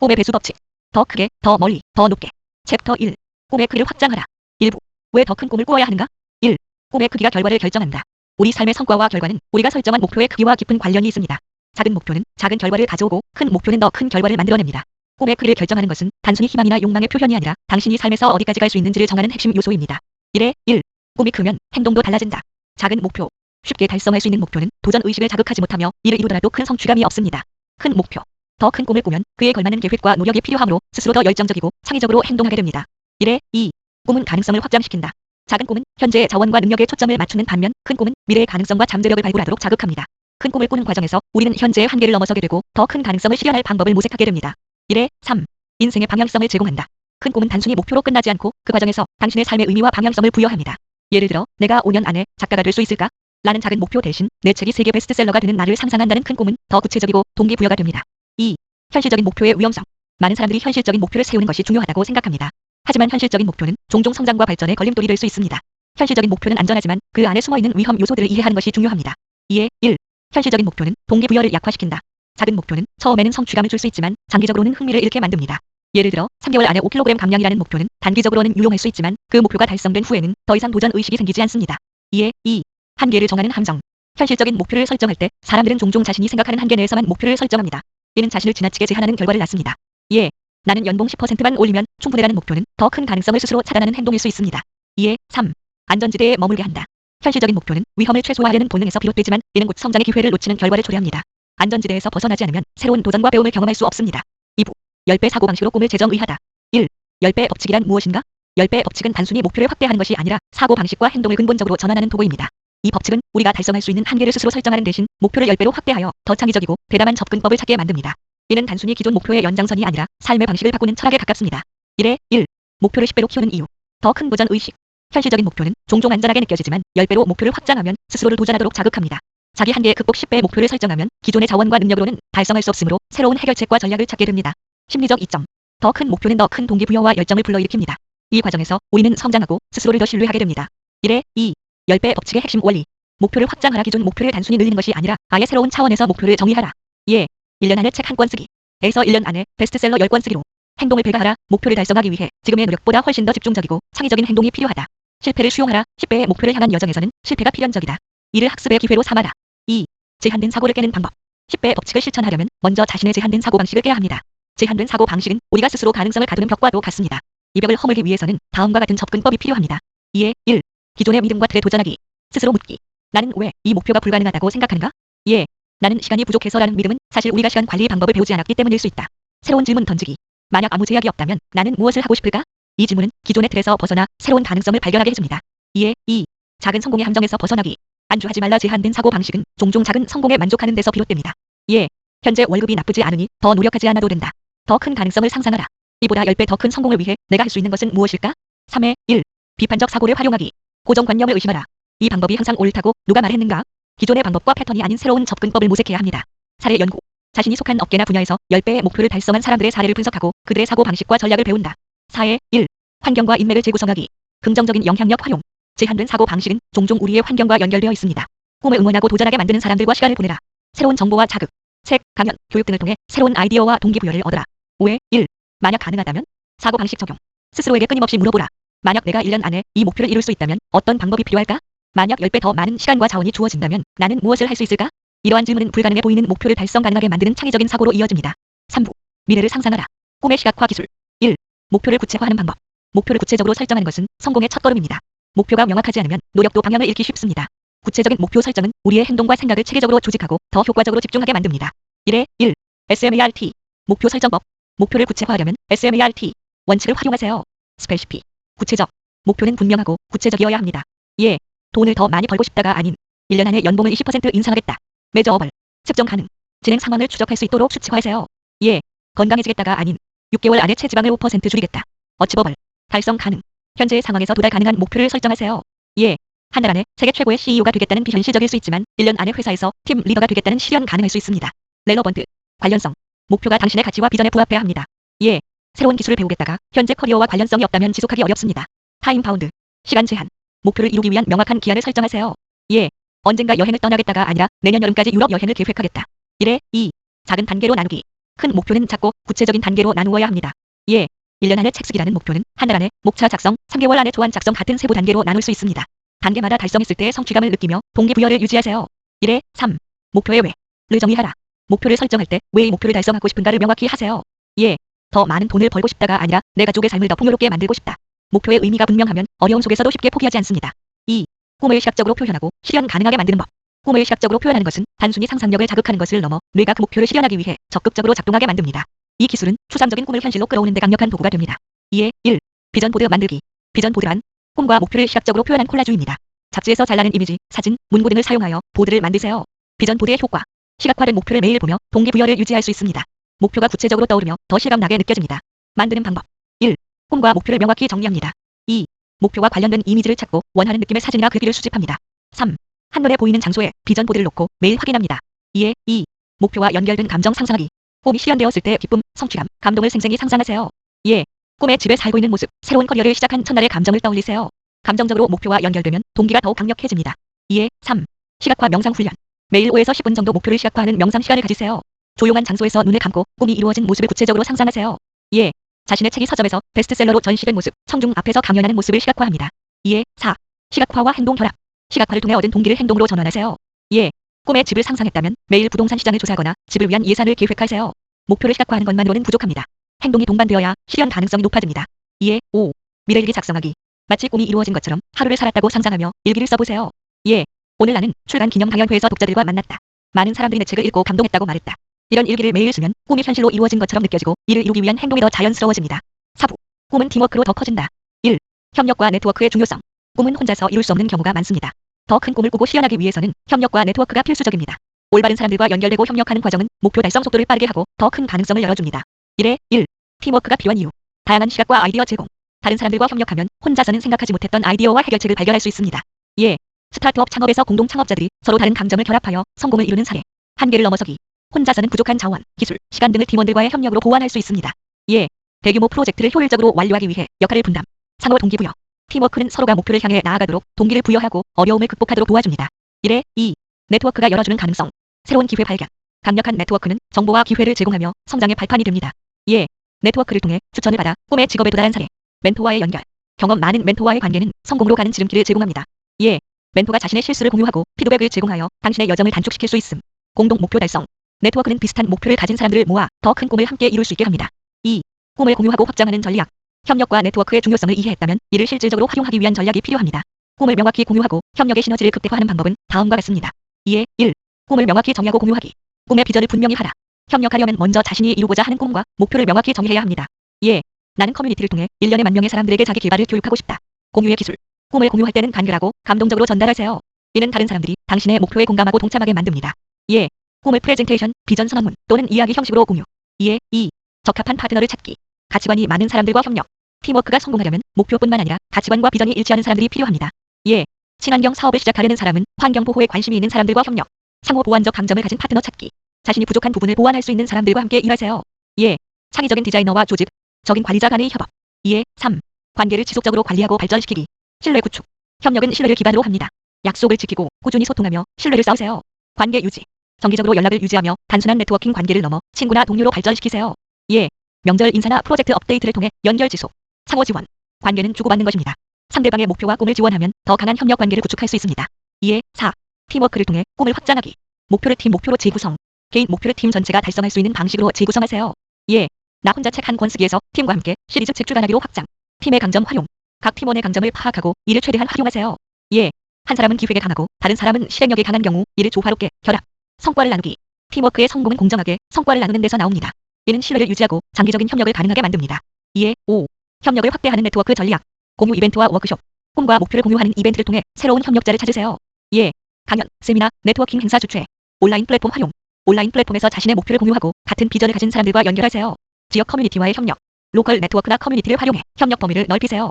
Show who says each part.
Speaker 1: 꿈의 배수 법칙. 더 크게, 더 멀리, 더 높게. 챕터 1. 꿈의 크기를 확장하라. 일부. 왜 더 큰 꿈을 꾸어야 하는가? 1. 꿈의 크기가 결과를 결정한다. 우리 삶의 성과와 결과는 우리가 설정한 목표의 크기와 깊은 관련이 있습니다. 작은 목표는 작은 결과를 가져오고 큰 목표는 더 큰 결과를 만들어냅니다. 꿈의 크기를 결정하는 것은 단순히 희망이나 욕망의 표현이 아니라 당신이 삶에서 어디까지 갈 수 있는지를 정하는 핵심 요소입니다. 1에 1. 꿈이 크면 행동도 달라진다. 작은 목표. 쉽게 달성할 수 있는 목표는 도전 의식을 자극하지 못하며 이를 이루더라도 큰 성취감이 없습니다. 큰 목표. 더 큰 꿈을 꾸면 그에 걸맞는 계획과 노력이 필요하므로 스스로 더 열정적이고 창의적으로 행동하게 됩니다. 1에 2. 꿈은 가능성을 확장시킨다. 작은 꿈은 현재의 자원과 능력에 초점을 맞추는 반면 큰 꿈은 미래의 가능성과 잠재력을 발굴하도록 자극합니다. 큰 꿈을 꾸는 과정에서 우리는 현재의 한계를 넘어서게 되고 더 큰 가능성을 실현할 방법을 모색하게 됩니다. 1에 3. 인생의 방향성을 제공한다. 큰 꿈은 단순히 목표로 끝나지 않고 그 과정에서 당신의 삶의 의미와 방향성을 부여합니다. 예를 들어 내가 5년 안에 작가가 될 수 있을까? 라는 작은 목표 대신 내 책이 세계 베스트셀러가 되는 날을 상상한다는 큰 꿈은 더 구체적이고 동기부여가 됩니다. 2. 현실적인 목표의 위험성. 많은 사람들이 현실적인 목표를 세우는 것이 중요하다고 생각합니다. 하지만 현실적인 목표는 종종 성장과 발전의 걸림돌이 될 수 있습니다. 현실적인 목표는 안전하지만 그 안에 숨어있는 위험 요소들을 이해하는 것이 중요합니다. 2에 1. 현실적인 목표는 동기부여를 약화시킨다. 작은 목표는 처음에는 성취감을 줄 수 있지만 장기적으로는 흥미를 잃게 만듭니다. 예를 들어 3개월 안에 5kg 감량이라는 목표는 단기적으로는 유용할 수 있지만 그 목표가 달성된 후에는 더 이상 도전 의식이 생기지 않습니다. 2에 2. 한계를 정하는 함정. 현실적인 목표를 설정할 때 사람들은 종종 자신이 생각하는 한계 내에서만 목표를 설정합니다. 이는 자신을 지나치게 제한하는 결과를 낳습니다. 예. 나는 연봉 10%만 올리면 충분해라는 목표는 더 큰 가능성을 스스로 차단하는 행동일 수 있습니다. 2에 3. 안전지대에 머물게 한다. 현실적인 목표는 위험을 최소화하려는 본능에서 비롯되지만 이는 곧 성장의 기회를 놓치는 결과를 초래합니다. 안전지대에서 벗어나지 않으면 새로운 도전과 배움을 경험할 수 없습니다. 2부. 10배 사고방식으로 꿈을 재정의하다. 1. 10배 법칙이란 무엇인가? 10배 법칙은 단순히 목표를 확대하는 것이 아니라 사고방식과 행동을 근본적으로 전환하는 도구입니다. 이 법칙은 우리가 달성할 수 있는 한계를 스스로 설정하는 대신 목표를 10배로 확대하여 더 창의적이고 대담한 접근법을 찾게 만듭니다. 이는 단순히 기존 목표의 연장선이 아니라 삶의 방식을 바꾸는 철학에 가깝습니다. 1에 1. 목표를 10배로 키우는 이유. 더 큰 도전 의식. 현실적인 목표는 종종 안전하게 느껴지지만 10배로 목표를 확장하면 스스로를 도전하도록 자극합니다. 자기 한계 극복 10배의 목표를 설정하면 기존의 자원과 능력으로는 달성할 수 없으므로 새로운 해결책과 전략을 찾게 됩니다. 심리적 이점. 더 큰 목표는 더 큰 동기부여와 열정을 불러일으킵니다. 이 과정에서 우리는 성장하고 스스로를 더 신뢰하게 됩니다. 1에 2. 10배 법칙의 핵심 원리. 목표를 확장하라. 기존 목표를 단순히 늘리는 것이 아니라 아예 새로운 차원에서 목표를 정의하라. 예. 1년 안에 책 한 권 쓰기. 에서 1년 안에 베스트셀러 10권 쓰기로. 행동을 배가하라. 목표를 달성하기 위해 지금의 노력보다 훨씬 더 집중적이고 창의적인 행동이 필요하다. 실패를 수용하라. 10배의 목표를 향한 여정에서는 실패가 필연적이다. 이를 학습의 기회로 삼아라. 2. 제한된 사고를 깨는 방법. 10배의 법칙을 실천하려면 먼저 자신의 제한된 사고방식을 깨야 합니다. 제한된 사고방식은 우리가 스스로 가능성을 가두는 벽과도 같습니다. 이 벽을 허물기 위해서는 다음과 같은 접근법이 필요합니다. 2에 1. 기존의 믿음과 틀에 도전하기. 스스로 묻기. 나는 왜 이 목표가 불가능하다고 생각하는가? 예. 나는 시간이 부족해서라는 믿음은 사실 우리가 시간 관리 방법을 배우지 않았기 때문일 수 있다. 새로운 질문 던지기. 만약 아무 제약이 없다면 나는 무엇을 하고 싶을까? 이 질문은 기존의 틀에서 벗어나 새로운 가능성을 발견하게 해줍니다. 2에 2. 작은 성공의 함정에서 벗어나기. 안주하지 말라. 제한된 사고방식은 종종 작은 성공에 만족하는 데서 비롯됩니다. 예. 현재 월급이 나쁘지 않으니 더 노력하지 않아도 된다. 더 큰 가능성을 상상하라. 이보다 10배 더 큰 성공을 위해 내가 할 수 있는 것은 무엇일까? 3에 1. 비판적 사고를 활용하기. 고정관념을 의심하라. 이 방법이 항상 옳다고 누가 말했는가? 기존의 방법과 패턴이 아닌 새로운 접근법을 모색해야 합니다. 사례 연구. 자신이 속한 업계나 분야에서 10배의 목표를 달성한 사람들의 사례를 분석하고 그들의 사고방식과 전략을 배운다. 4에 1. 환경과 인맥을 재구성하기. 긍정적인 영향력 활용. 제한된 사고방식은 종종 우리의 환경과 연결되어 있습니다. 꿈을 응원하고 도전하게 만드는 사람들과 시간을 보내라. 새로운 정보와 자극, 책, 강연, 교육 등을 통해 새로운 아이디어와 동기부여를 얻어라. 5에 1. 만약 가능하다면 사고방식 적용. 스스로에게 끊임없이 물어보라. 만약 내가 1년 안에 이 목표를 이룰 수 있다면 어떤 방법이 필요할까? 만약 10배 더 많은 시간과 자원이 주어진다면 나는 무엇을 할 수 있을까? 이러한 질문은 불가능해 보이는 목표를 달성 가능하게 만드는 창의적인 사고로 이어집니다. 3부. 미래를 상상하라. 꿈의 시각화 기술. 1. 목표를 구체화하는 방법. 목표를 구체적으로 설정하는 것은 성공의 첫걸음입니다. 목표가 명확하지 않으면 노력도 방향을 잃기 쉽습니다. 구체적인 목표 설정은 우리의 행동과 생각을 체계적으로 조직하고 더 효과적으로 집중하게 만듭니다. 1에 1. SMART. 목표 설정법. 목표를 구체화하려면 SMART. 원칙을 활용하세요. 스페시피. 구체적. 목표는 분명하고 구체적이어야 합니다. 예. 돈을 더 많이 벌고 싶다가 아닌 1년 안에 연봉을 20% 인상하겠다. 메저어벌. 측정 가능. 진행 상황을 추적할 수 있도록 수치화하세요. 예. 건강해지겠다가 아닌 6개월 안에 체지방을 5% 줄이겠다. 어치버벌. 달성 가능. 현재의 상황에서 도달 가능한 목표를 설정하세요. 예. 한 달 안에 세계 최고의 CEO가 되겠다는 비현실적일 수 있지만 1년 안에 회사에서 팀 리더가 되겠다는 실현 가능할 수 있습니다. 렐러번트. 관련성. 목표가 당신의 가치와 비전에 부합해야 합니다. 예. 새로운 기술을 배우겠다가 현재 커리어와 관련성이 없다면 지속하기 어렵습니다. 타임 바운드. 시간 제한. 목표를 이루기 위한 명확한 기한을 설정하세요. 예. 언젠가 여행을 떠나겠다가 아니라 내년 여름까지 유럽 여행을 계획하겠다. 1에 2. 작은 단계로 나누기. 큰 목표는 작고 구체적인 단계로 나누어야 합니다. 예. 1년 안에 책 쓰기라는 목표는 한 달 안에 목차 작성, 3개월 안에 조안 작성 같은 세부 단계로 나눌 수 있습니다. 단계마다 달성했을 때의 성취감을 느끼며 동기부여를 유지하세요. 1에 3. 목표의 왜를 정의하라. 목표를 설정할 때 왜 이 목표를 달성하고 싶은가를 명확히 하세요. 예. 더 많은 돈을 벌고 싶다가 아니라 내 가족의 삶을 더 풍요롭게 만들고 싶다. 목표의 의미가 분명하면 어려움 속에서도 쉽게 포기하지 않습니다. 2. 꿈을 시각적으로 표현하고 실현 가능하게 만드는 법. 꿈을 시각적으로 표현하는 것은 단순히 상상력을 자극하는 것을 넘어 뇌가 그 목표를 실현하기 위해 적극적으로 작동하게 만듭니다. 이 기술은 추상적인 꿈을 현실로 끌어오는 데 강력한 도구가 됩니다. 2에 1. 비전 보드 만들기. 비전 보드란 꿈과 목표를 시각적으로 표현한 콜라주입니다. 잡지에서 잘 나는 이미지, 사진, 문구 등을 사용하여 보드를 만드세요. 비전 보드의 효과. 시각화된 목표를 매일 보며 동기부여를 유지할 수 있습니다. 목표가 구체적으로 떠오르며 더 실감나게 느껴집니다. 만드는 방법. 1. 꿈과 목표를 명확히 정리합니다. 2. 목표와 관련된 이미지를 찾고 원하는 느낌의 사진이나 글귀를 수집합니다. 3. 한눈에 보이는 장소에 비전 보드를 놓고 매일 확인합니다. 2에 2. 목표와 연결된 감정 상상하기. 꿈이 실현되었을 때의 기쁨, 성취감, 감동을 생생히 상상하세요. 예. 꿈의 집에 살고 있는 모습, 새로운 커리어를 시작한 첫날의 감정을 떠올리세요. 감정적으로 목표와 연결되면 동기가 더욱 강력해집니다. 2에 3. 시각화 명상 훈련. 매일 5에서 10분 정도 목표를 시각화하는 명상 시간을 가지세요. 조용한 장소에서 눈을 감고 꿈이 이루어진 모습을 구체적으로 상상하세요. 예. 자신의 책이 서점에서 베스트셀러로 전시된 모습, 청중 앞에서 강연하는 모습을 시각화합니다. 2에 4. 시각화와 행동 결합. 시각화를 통해 얻은 동기를 행동으로 전환하세요. 예. 꿈의 집을 상상했다면 매일 부동산 시장을 조사하거나 집을 위한 예산을 계획하세요. 목표를 시각화하는 것만으로는 부족합니다. 행동이 동반되어야 실현 가능성이 높아집니다. 2에 5. 미래일기 작성하기. 마치 꿈이 이루어진 것처럼 하루를 살았다고 상상하며 일기를 써보세요. 예. 오늘 나는 출간 기념 강연회에서 독자들과 만났다. 많은 사람들이 내 책을 읽고 감동했다고 말했다. 이런 일기를 매일 쓰면 꿈이 현실로 이루어진 것처럼 느껴지고 이를 이루기 위한 행동이 더 자연스러워집니다. 4부. 꿈은 팀워크로 더 커진다. 1. 협력과 네트워크의 중요성. 꿈은 혼자서 이룰 수 없는 경우가 많습니다. 더 큰 꿈을 꾸고 실현하기 위해서는 협력과 네트워크가 필수적입니다. 올바른 사람들과 연결되고 협력하는 과정은 목표 달성 속도를 빠르게 하고 더 큰 가능성을 열어줍니다. 1에 1. 팀워크가 필요한 이유. 다양한 시각과 아이디어 제공. 다른 사람들과 협력하면 혼자서는 생각하지 못했던 아이디어와 해결책을 발견할 수 있습니다. 예. 스타트업 창업에서 공동 창업자들이 서로 다른 강점을 결합하여 성공을 이루는 사례. 한계를 넘어서기. 혼자서는 부족한 자원, 기술, 시간 등을 팀원들과의 협력으로 보완할 수 있습니다. 예. 대규모 프로젝트를 효율적으로 완료하기 위해 역할을 분담. 상호 동기부여. 팀워크는 서로가 목표를 향해 나아가도록 동기를 부여하고 어려움을 극복하도록 도와줍니다. 1에 2. 네트워크가 열어주는 가능성. 새로운 기회 발견. 강력한 네트워크는 정보와 기회를 제공하며 성장의 발판이 됩니다. 예. 네트워크를 통해 추천을 받아 꿈의 직업에 도달한 사례. 멘토와의 연결. 경험 많은 멘토와의 관계는 성공으로 가는 지름길을 제공합니다. 예. 멘토가 자신의 실수를 공유하고 피드백을 제공하여 당신의 여정을 단축시킬 수 있음. 공동 목표 달성. 네트워크는 비슷한 목표를 가진 사람들을 모아 더 큰 꿈을 함께 이룰 수 있게 합니다. 2. 꿈을 공유하고 확장하는 전략. 협력과 네트워크의 중요성을 이해했다면 이를 실질적으로 활용하기 위한 전략이 필요합니다. 꿈을 명확히 공유하고 협력의 시너지를 극대화하는 방법은 다음과 같습니다. 2에 1. 꿈을 명확히 정의하고 공유하기. 꿈의 비전을 분명히 하라. 협력하려면 먼저 자신이 이루고자 하는 꿈과 목표를 명확히 정의해야 합니다. 예. 나는 커뮤니티를 통해 1년에 10,000명의 사람들에게 자기 개발을 교육하고 싶다. 공유의 기술. 꿈을 공유할 때는 간결하고 감동적으로 전달하세요. 이는 다른 사람들이 당신의 목표에 공감하고 동참하게 만듭니다. 예. 꿈을 프레젠테이션, 비전 선언문 또는 이야기 형식으로 공유. 2에 2. 적합한 파트너를 찾기. 가치관이 많은 사람들과 협력. 팀워크가 성공하려면 목표뿐만 아니라 가치관과 비전이 일치하는 사람들이 필요합니다. 예. 친환경 사업을 시작하려는 사람은 환경 보호에 관심이 있는 사람들과 협력. 상호 보완적 강점을 가진 파트너 찾기. 자신이 부족한 부분을 보완할 수 있는 사람들과 함께 일하세요. 예. 창의적인 디자이너와 조직. 적인 관리자 간의 협업. 2에 3. 관계를 지속적으로 관리하고 발전시키기. 신뢰 구축. 협력은 신뢰를 기반으로 합니다. 약속을 지키고 꾸준히 소통하며 신뢰를 쌓으세요. 관계 유지. 정기적으로 연락을 유지하며 단순한 네트워킹 관계를 넘어 친구나 동료로 발전시키세요. 예. 명절 인사나 프로젝트 업데이트를 통해 연결 지속. 상호 지원. 관계는 주고받는 것입니다. 상대방의 목표와 꿈을 지원하면 더 강한 협력 관계를 구축할 수 있습니다. 2에 4. 팀워크를 통해 꿈을 확장하기. 목표를 팀 목표로 재구성. 개인 목표를 팀 전체가 달성할 수 있는 방식으로 재구성하세요. 예. 나 혼자 책 한 권 쓰기에서 팀과 함께 시리즈 책 출간하기로 확장. 팀의 강점 활용. 각 팀원의 강점을 파악하고 이를 최대한 활용하세요. 예. 한 사람은 기획에 강하고 다른 사람은 실행력에 강한 경우 이를 조화롭게 결합. 성과를 나누기. 팀워크의 성공은 공정하게 성과를 나누는 데서 나옵니다. 이는 신뢰를 유지하고 장기적인 협력을 가능하게 만듭니다. 2에 5. 협력을 확대하는 네트워크 전략. 공유 이벤트와 워크숍. 꿈과 목표를 공유하는 이벤트를 통해 새로운 협력자를 찾으세요. 예. 강연, 세미나, 네트워킹 행사 주최. 온라인 플랫폼 활용. 온라인 플랫폼에서 자신의 목표를 공유하고 같은 비전을 가진 사람들과 연결하세요. 지역 커뮤니티와의 협력. 로컬 네트워크나 커뮤니티를 활용해 협력 범위를 넓히세요.